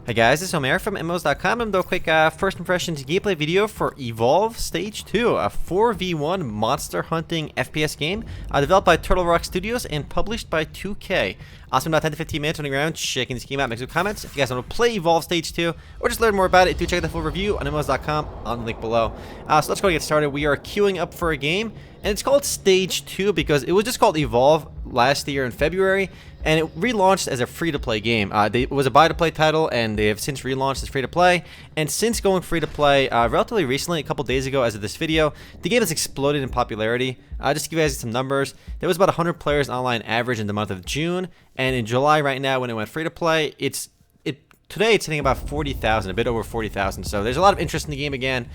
Hey guys, this is Omer from MMOs.com. I'm doing a quick first impressions gameplay video for Evolve Stage 2, a 4v1 monster hunting FPS game developed by Turtle Rock Studios and published by 2K. Awesome, about 10 to 15 minutes running around checking this game out. Make some comments. If you guys want to play Evolve Stage 2 or just learn more about it, do check out the full review on MMOs.com on the link below. So let's go get started. We are queuing up for a game, and it's called Stage 2 because it was just called Evolve last year in February, and it relaunched as a free-to-play game. It was a buy-to-play title, and they have since relaunched as free-to-play. And since going free-to-play relatively recently, a couple days ago as of this video, the game has exploded in popularity. Just to give you guys some numbers, there was about 100 players online average in the month of June, and in July right now when it went free-to-play, today it's hitting about 40,000, a bit over 40,000. So there's a lot of interest in the game again.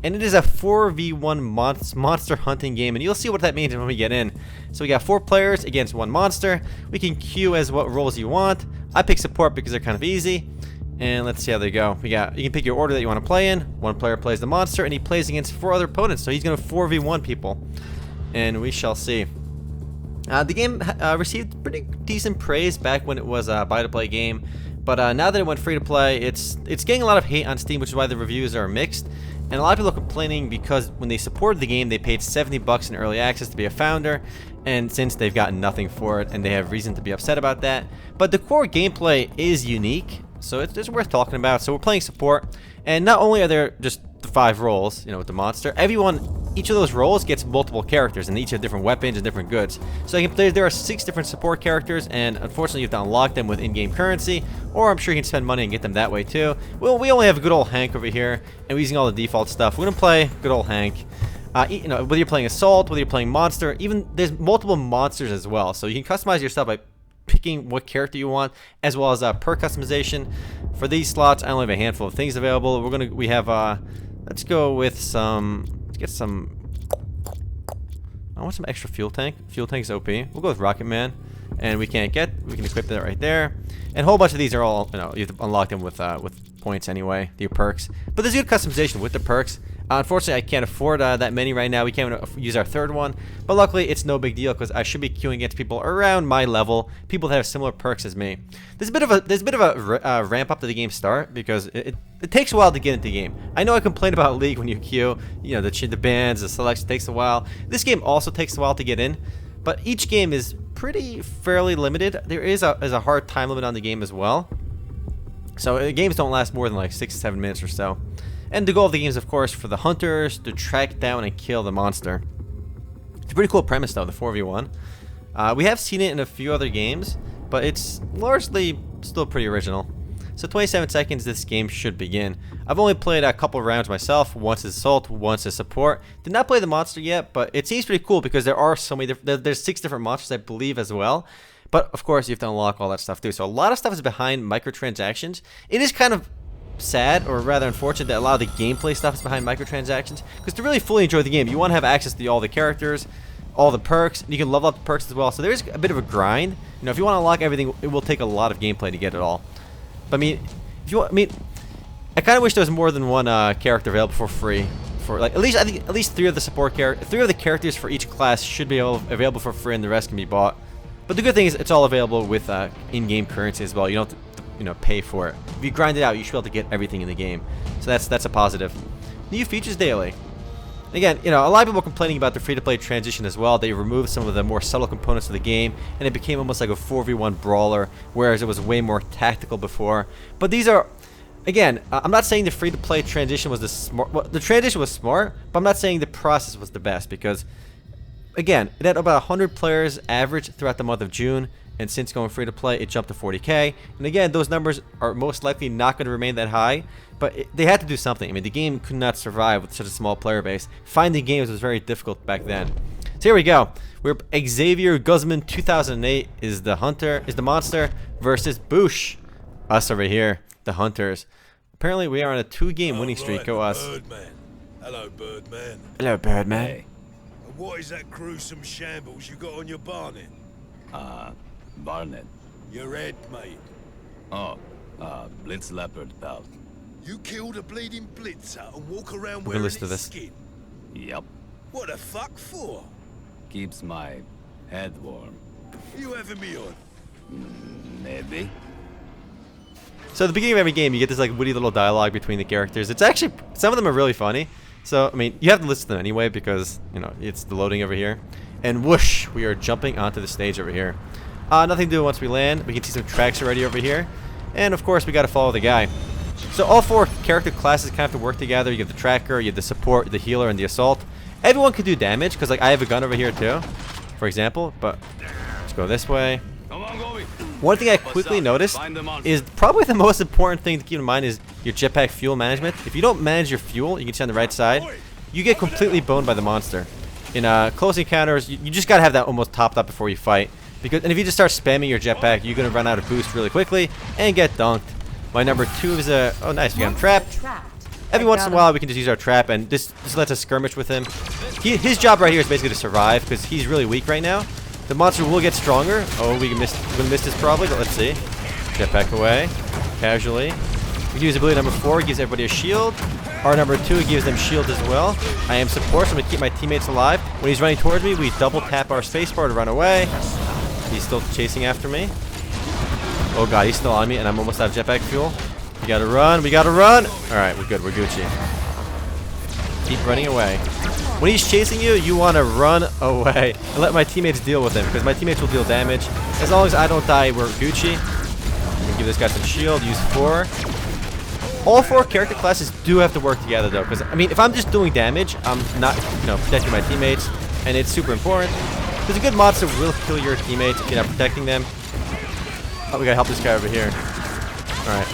And it is a 4v1 monster hunting game, and you'll see what that means when we get in. So we got 4 players against 1 monster. We can queue as what roles you want. I pick support because they're kind of easy. And let's see how they go. You can pick your order that you want to play in. One player plays the monster, and he plays against 4 other opponents. So he's going to 4v1 people. And we shall see. The game received pretty decent praise back when it was a buy-to-play game. But now that it went free-to-play, it's getting a lot of hate on Steam, which is why the reviews are mixed. And a lot of people are complaining because when they supported the game, they paid $70 in early access to be a founder, and since they've gotten nothing for it, and they have reason to be upset about that. But the core gameplay is unique, so it's worth talking about. So we're playing support, and not only are there just the 5 roles, with the monster, each of those roles gets multiple characters, and each have different weapons and different goods. So there are 6 different support characters, and unfortunately you have to unlock them with in-game currency, or I'm sure you can spend money and get them that way too. Well, we only have a good old Hank over here, and we're using all the default stuff. We're gonna play good old Hank. Whether you're playing Assault, whether you're playing Monster, even there's multiple monsters as well. So you can customize yourself by picking what character you want, as well as perk customization. For these slots, I only have a handful of things available. Let's go with get some. I want some extra fuel tank. Fuel tank is OP. We'll go with Rocket Man, and we can equip that right there. And a whole bunch of these are all, you have to unlock them with points anyway, your perks. But there's good customization with the perks. Unfortunately, I can't afford that many right now. We can't use our 3rd one, but luckily it's no big deal because I should be queuing against people around my level, people that have similar perks as me. There's a bit of a ramp up to the game start because it takes a while to get into the game. I know I complain about League when you queue, the bans, the selection takes a while. This game also takes a while to get in, but each game is fairly limited. There is a hard time limit on the game as well. So games don't last more than like 6 to 7 minutes or so. And the goal of the game is, of course, for the hunters to track down and kill the monster. It's a pretty cool premise, though, the 4v1. We have seen it in a few other games, but it's largely still pretty original. So 27 seconds, this game should begin. I've only played a couple rounds myself, once as Assault, once as Support. Did not play the monster yet, but it seems pretty cool because there are so many there's 6 different monsters, I believe, as well. But, of course, you have to unlock all that stuff, too. So a lot of stuff is behind microtransactions. It is kind of sad, or rather unfortunate, that a lot of the gameplay stuff is behind microtransactions, because to really fully enjoy the game you want to have access to all the characters, all the perks, and you can level up the perks as well. So there's a bit of a grind. If you want to unlock everything, it will take a lot of gameplay to get it all. But I kind of wish there was more than one character available for free. I think at least 3 of the support characters, 3 of the characters for each class should be available for free, and the rest can be bought. But the good thing is it's all available with in-game currency as well. You don't have to pay for it. If you grind it out, you should be able to get everything in the game. So that's a positive. New features daily. Again, a lot of people are complaining about the free-to-play transition as well. They removed some of the more subtle components of the game, and it became almost like a 4v1 brawler, whereas it was way more tactical before. But these are, again, I'm not saying the free-to-play transition was the smart. Well, the transition was smart, but I'm not saying the process was the best because, again, it had about 100 players average throughout the month of June. And since going free to play, it jumped to 40K. And again, those numbers are most likely not going to remain that high, but they had to do something. The game could not survive with such a small player base. Finding games was very difficult back then. So here we go. We're Xavier Guzman 2008 is the monster versus Boosh, us over here, the hunters. Apparently, we are on a 2-game winning streak. Go us. Birdman. Hello, Birdman. Hello, Birdman. Hey. What is that gruesome shambles you got on your barnet? Barnet. Your head, mate. Oh, Blitz Leopard, pal. You killed a bleeding blitzer and walk around We're wearing list of its this. skin? Yep. What the fuck for? Keeps my head warm. You having me on? Maybe. So at the beginning of every game, you get this like witty little dialogue between the characters. It's actually, some of them are really funny. So, I mean, you have to listen to them anyway because, you know, it's the loading over here. And whoosh, we are jumping onto the stage over here. Nothing to do once we land. We can see some tracks already over here. And of course, we got to follow the guy. So all 4 character classes kind of have to work together. You have the tracker, you have the support, the healer, and the assault. Everyone can do damage because like I have a gun over here too, for example. But let's go this way. One thing I quickly noticed is probably the most important thing to keep in mind is your jetpack fuel management. If you don't manage your fuel, you can see on the right side, you get completely boned by the monster. In close encounters, you just gotta have that almost topped up before you fight. And if you just start spamming your jetpack, you're gonna run out of boost really quickly and get dunked. My number 2 is a oh nice, we got him trapped. Every once in a while, we can just use our trap, and this lets us skirmish with him. His job right here is basically to survive because he's really weak right now. The monster will get stronger. Oh, we're gonna miss this probably, but let's see. Jetpack away, casually. We can use ability number 4, gives everybody a shield. Our number 2 gives them shield as well. I am support, so I'm gonna keep my teammates alive. When he's running towards me, we double tap our spacebar to run away. He's still chasing after me. Oh god, he's still on me, and I'm almost out of jetpack fuel. We gotta run, we gotta run! Alright, we're good, we're Gucci. Keep running away. When he's chasing you, you wanna run away and let my teammates deal with him, because my teammates will deal damage. As long as I don't die, we're Gucci. We can give this guy some shield, use 4. All 4 character classes do have to work together though, because I mean, if I'm just doing damage, I'm not, you know, protecting my teammates, and it's super important. Because a good monster will kill your teammates if you're not protecting them. Oh, we gotta help this guy over here. Alright.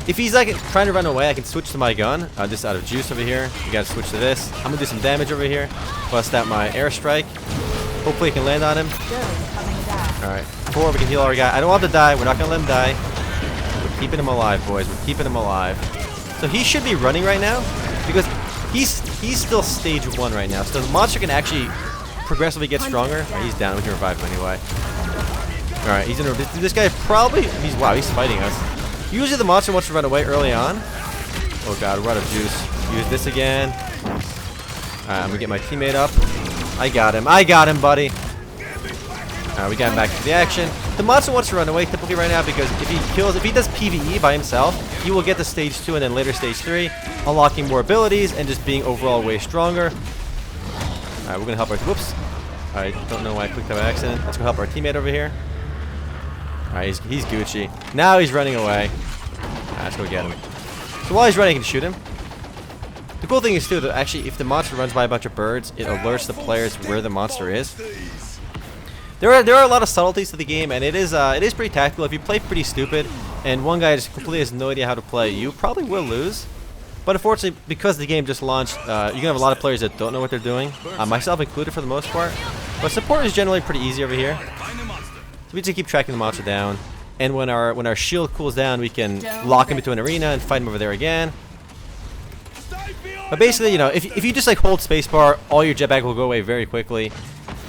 If he's like trying to run away, I can switch to my gun. Just out of juice over here. We gotta switch to this. I'm gonna do some damage over here. Bust out my airstrike. Hopefully I can land on him. Alright. 4, we can heal our guy. I don't want him to die. We're not gonna let him die. We're keeping him alive, boys. We're keeping him alive. So he should be running right now because he's still stage 1 right now. So the monster can actually progressively get stronger. He's down. We can revive him anyway. Alright, he's in this guy probably wow, he's fighting us. Usually the monster wants to run away early on. Oh god, we're out of juice. Use this again. Alright, I'm gonna get my teammate up. I got him, buddy. Alright, we got him back to the action. The monster wants to run away typically right now because if he does PvE by himself, he will get to stage 2 and then later stage 3, unlocking more abilities and just being overall way stronger. Alright, we're gonna help our whoops. I don't know why I clicked that by accident. Let's go help our teammate over here. Alright, he's Gucci. Now he's running away. Let's go get him. So while he's running, I can shoot him. The cool thing is too that actually if the monster runs by a bunch of birds, it alerts the players where the monster is. There are a lot of subtleties to the game, and it is pretty tactical. If you play pretty stupid and one guy just completely has no idea how to play, you probably will lose. But unfortunately, because the game just launched, you're going to have a lot of players that don't know what they're doing, myself included for the most part. But support is generally pretty easy over here. So we just keep tracking the monster down. And when our shield cools down, we can lock him into an arena and fight him over there again. But basically, you know, if you just like hold spacebar, all your jetpack will go away very quickly.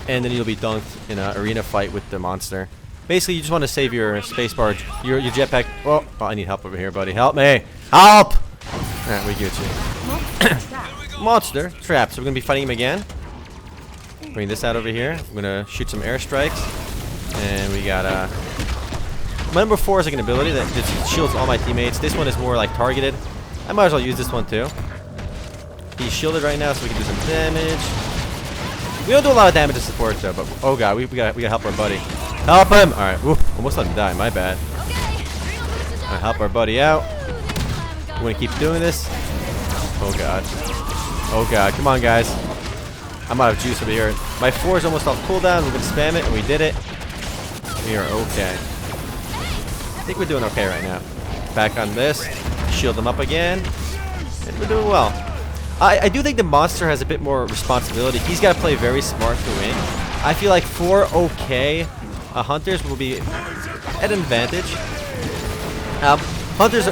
And then you'll be dunked in an arena fight with the monster. Basically, you just want to save your spacebar, your jetpack. Oh, I need help over here, buddy. Help me! Help! Alright, we get you. Monster trap. So we're gonna be fighting him again. Bring this out over here. I'm gonna shoot some airstrikes, and we got my number 4 is like an ability that just shields all my teammates. This one is more like targeted. I might as well use this one too. He's shielded right now, so we can do some damage. We don't do a lot of damage to support though, but oh god, we gotta help our buddy. Help him! Alright, almost let him die, my bad. Alright, help our buddy out. We're gonna keep doing this. Oh god. Oh god, come on guys. I'm out of juice over here. My 4 is almost off cooldown, we're gonna spam it, and we did it. We are okay. I think we're doing okay right now. Back on this, shield them up again, and we're doing well. I do think the monster has a bit more responsibility. He's got to play very smart to win. I feel like 4 okay hunters will be at an advantage. Hunters,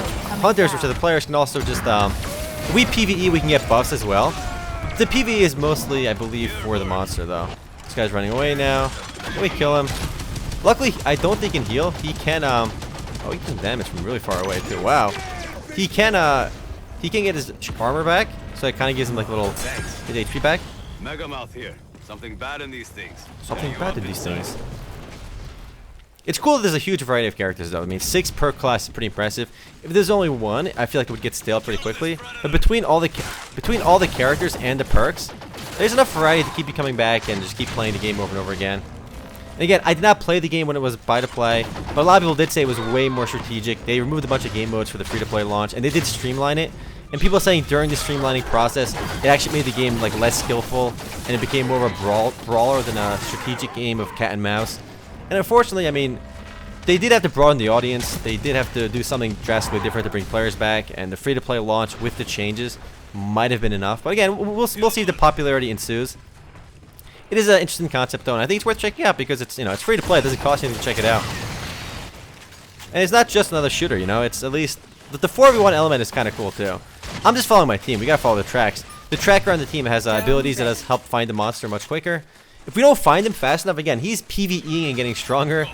which are the players, can also just if we PvE, we can get buffs as well. The PvE is mostly, I believe, for the monster though. This guy's running away now. Can we kill him? Luckily, I don't think he can heal. He can oh, he can damage from really far away too. Wow. He can get his armor back. So it kind of gives him like a little his HP back. Megamouth here. Something bad in these things. Something bad in these things. It's cool that there's a huge variety of characters, though. I mean, 6 per class is pretty impressive. If there's only one, I feel like it would get stale pretty quickly. But between all the characters and the perks, there's enough variety to keep you coming back and just keep playing the game over and over again. And again, I did not play the game when it was buy-to-play, but a lot of people did say it was way more strategic. They removed a bunch of game modes for the free-to-play launch, and they did streamline it. And people are saying during the streamlining process, it actually made the game like less skillful, and it became more of a brawler than a strategic game of cat and mouse. And unfortunately, I mean, they did have to broaden the audience. They did have to do something drastically different to bring players back, and the free-to-play launch with the changes might have been enough. But again, we'll see if the popularity ensues. It is an interesting concept, though, and I think it's worth checking out because it's, you know, it's free to play. It doesn't cost you anything to check it out. And it's not just another shooter, you know. It's at least the 4v1 element is kind of cool too. I'm just following my team. We gotta follow the tracks. The tracker on the team has abilities that help find the monster much quicker. If we don't find him fast enough, again, he's PvEing and getting stronger. All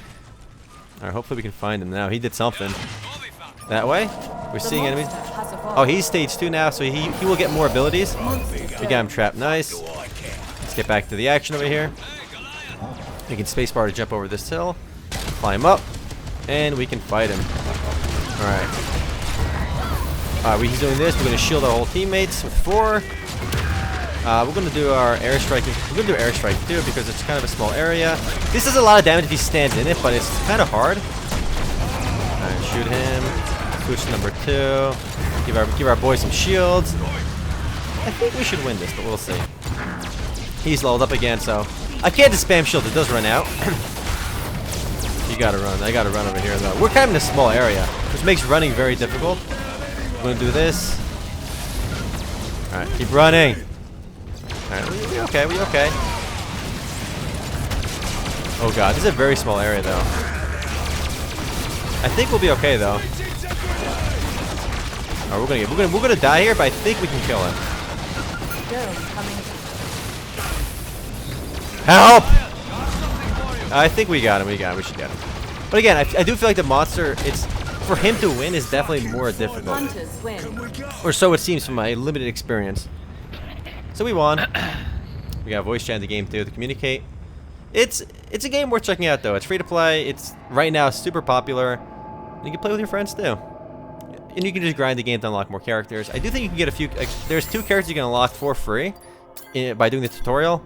right, hopefully we can find him now. He did something. That way? We're seeing enemies. Oh, he's stage 2 now, so he will get more abilities. We got him trapped. Nice. Let's get back to the action over here. We can spacebar to jump over this hill, climb up, and we can fight him. Alright. He's doing this. We're going to shield our whole teammates with 4. We're going to do our airstrike. We're going to do airstrike too because it's kind of a small area. This does a lot of damage if he stands in it, but it's kind of hard. Alright, shoot him. Switch to number 2. Give our boy some shields. I think we should win this, but we'll see. He's leveled up again, so I can't just spam shield. It does run out. You gotta run. I gotta run over here, though. We're kind of in a small area, which makes running very difficult. I'm gonna do this. All right, keep running. All right, we okay. We okay. Oh god, this is a very small area, though. I think we'll be okay, though. All right, we're gonna die here, but I think we can kill him. Help! I think we got him. We should get him. But again, I do feel like the monster, it's for him to win is definitely more difficult. Or so it seems from my limited experience. So we won. We got voice chat in the game too to communicate. It's a game worth checking out though. It's free to play. It's right now super popular. You can play with your friends too. And you can just grind the game to unlock more characters. I do think you can get a few. There's 2 characters you can unlock for free by doing the tutorial.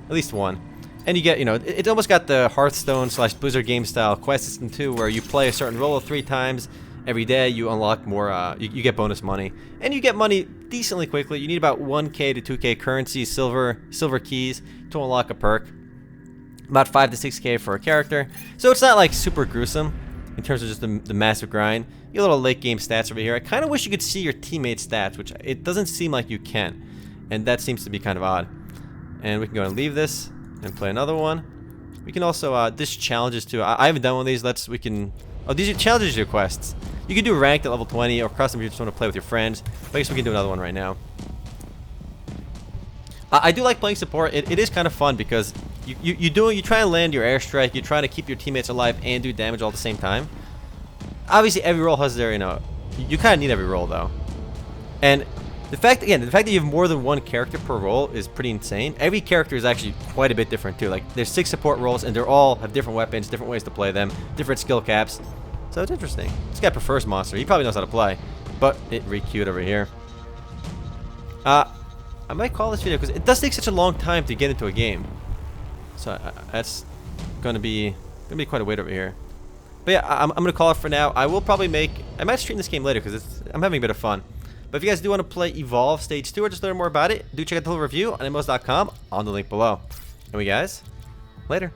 At least 1. And you get, you know, it's almost got the Hearthstone / Blizzard game style quest system too, where you play a certain role 3 times every day. You unlock more. You get bonus money, and you get money decently quickly. You need about 1K to 2K currency, silver keys to unlock a perk. About 5 to 6K for a character. So it's not like super gruesome in terms of just the massive grind. You get a little late game stats over here. I kind of wish you could see your teammates' stats, which it doesn't seem like you can, and that seems to be kind of odd. And we can go and leave this and play another one. We can also this challenges too. I haven't done one of these. These are challenges or quests. You can do ranked at level 20 or custom if you just want to play with your friends. But I guess we can do another one right now. I do like playing support. It is kind of fun because you try and land your airstrike. You're trying to keep your teammates alive and do damage all at the same time. Obviously, every role has their, you know, you kind of need every role though. And the fact that you have more than 1 character per role is pretty insane. Every character is actually quite a bit different too. Like there's 6 support roles and they all have different weapons, different ways to play them, different skill caps. So it's interesting. This guy prefers monster. He probably knows how to play, but it re-queued over here. I might call this video because it does take such a long time to get into a game. So that's gonna be quite a wait over here. But yeah, I'm gonna call it for now. I might stream this game later because I'm having a bit of fun. But if you guys do want to play Evolve Stage 2 or just learn more about it, do check out the whole review on MMOs.com on the link below. Anyway guys, later.